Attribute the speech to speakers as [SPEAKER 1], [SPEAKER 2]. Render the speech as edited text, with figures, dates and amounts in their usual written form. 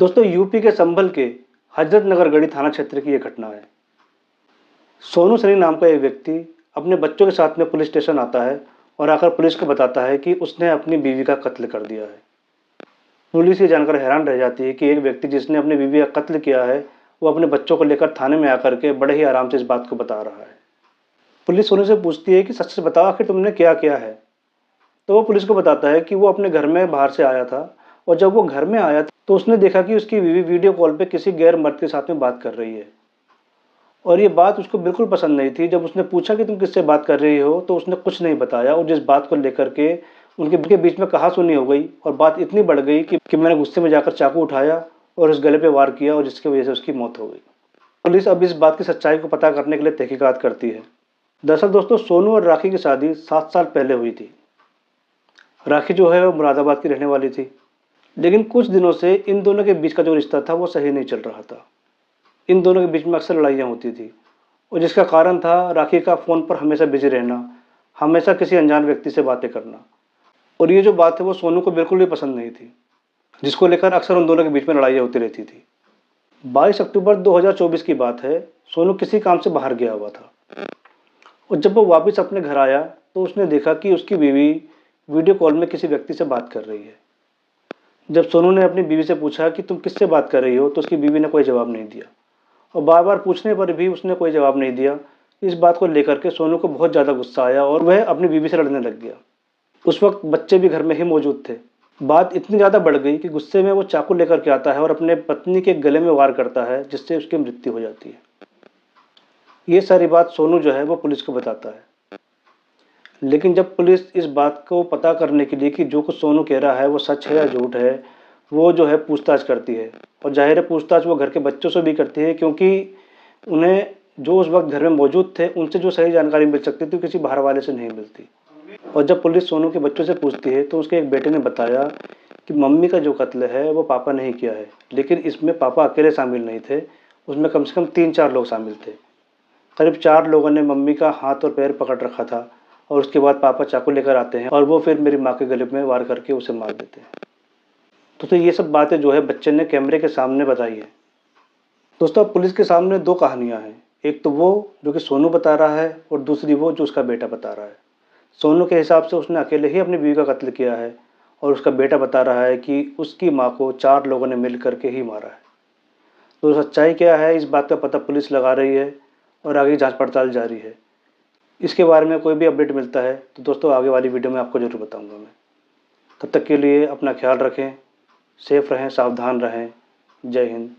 [SPEAKER 1] दोस्तों यूपी के संभल के हजरत नगर गढ़ी थाना क्षेत्र की यह घटना है। सोनू सनी नाम का एक व्यक्ति अपने बच्चों के साथ में पुलिस स्टेशन आता है और आकर पुलिस को बताता है कि उसने अपनी बीवी का कत्ल कर दिया है। पुलिस ये जानकर हैरान रह जाती है कि एक व्यक्ति जिसने अपनी बीवी का कत्ल किया है वो अपने बच्चों को लेकर थाने में आकर के बड़े ही आराम से इस बात को बता रहा है। पुलिस सोनू से पूछती है कि सच से बताओ आखिर तुमने क्या किया है। तो वो पुलिस को बताता है कि वो अपने घर में बाहर से आया था और जब वो घर में आया तो उसने देखा कि उसकी बीवी वीडियो कॉल पे किसी गैर मर्द के साथ में बात कर रही है और ये बात उसको बिल्कुल पसंद नहीं थी। जब उसने पूछा कि तुम किससे बात कर रही हो तो उसने कुछ नहीं बताया और जिस बात को लेकर के उनके बीच में कहासुनी हो गई और बात इतनी बढ़ गई कि मैंने गुस्से में जाकर चाकू उठाया और उस गले पे वार किया और जिसकी वजह से उसकी मौत हो गई। पुलिस अब इस बात की सच्चाई को पता करने के लिए तहकीकात करती है। दरअसल दोस्तों सोनू और राखी की शादी 7 साल पहले हुई थी। राखी जो है वो मुरादाबाद की रहने वाली थी, लेकिन कुछ दिनों से इन दोनों के बीच का जो रिश्ता था वो सही नहीं चल रहा था। इन दोनों के बीच में अक्सर लड़ाइयाँ होती थी और जिसका कारण था राखी का फ़ोन पर हमेशा बिजी रहना, हमेशा किसी अनजान व्यक्ति से बातें करना। और ये जो बात है वो सोनू को बिल्कुल भी पसंद नहीं थी, जिसको लेकर अक्सर उन दोनों के बीच में लड़ाइयाँ होती रहती थी। 22 अक्टूबर 2024 की बात है। सोनू किसी काम से बाहर गया हुआ था और जब वो वापस अपने घर आया तो उसने देखा कि उसकी बीवी वीडियो कॉल में किसी व्यक्ति से बात कर रही है। जब सोनू ने अपनी बीवी से पूछा कि तुम किससे बात कर रही हो तो उसकी बीवी ने कोई जवाब नहीं दिया और बार बार पूछने पर भी उसने कोई जवाब नहीं दिया। इस बात को लेकर के सोनू को बहुत ज़्यादा गुस्सा आया और वह अपनी बीवी से लड़ने लग गया। उस वक्त बच्चे भी घर में ही मौजूद थे। बात इतनी ज़्यादा बढ़ गई कि गुस्से में वो चाकू लेकर के आता है और अपने पत्नी के गले में वार करता है, जिससे उसकी मृत्यु हो जाती है। ये सारी बात सोनू जो है वो पुलिस को बताता है, लेकिन जब पुलिस इस बात को पता करने के लिए कि जो कुछ सोनू कह रहा है वो सच है या झूठ है, वो जो है पूछताछ करती है। और जाहिर है पूछताछ वो घर के बच्चों से भी करती है, क्योंकि उन्हें जो उस वक्त घर में मौजूद थे उनसे जो सही जानकारी मिल सकती थी किसी बाहर वाले से नहीं मिलती। और जब पुलिस सोनू के बच्चों से पूछती है तो उसके एक बेटे ने बताया कि मम्मी का जो कत्ल है वो पापा ने ही किया है, लेकिन इसमें पापा अकेले शामिल नहीं थे, उसमें कम से कम 3-4 लोग शामिल थे। करीब 4 लोगों ने मम्मी का हाथ और पैर पकड़ रखा था और उसके बाद पापा चाकू लेकर आते हैं और वो फिर मेरी माँ के गले में वार करके उसे मार देते हैं। तो ये सब बातें जो है बच्चे ने कैमरे के सामने बताई है। दोस्तों अब पुलिस के सामने 2 कहानियाँ हैं, एक तो वो जो कि सोनू बता रहा है और दूसरी वो जो उसका बेटा बता रहा है। सोनू के हिसाब से उसने अकेले ही अपनी बीवी का कत्ल किया है और उसका बेटा बता रहा है कि उसकी माँ को 4 लोगों ने मिल करके ही मारा है। तो सच्चाई क्या है इस बात का पता पुलिस लगा रही है और आगे जांच पड़ताल जारी है। इसके बारे में कोई भी अपडेट मिलता है तो दोस्तों आगे वाली वीडियो में आपको ज़रूर बताऊंगा मैं। तब तक के लिए अपना ख्याल रखें, सेफ रहें, सावधान रहें। जय हिंद।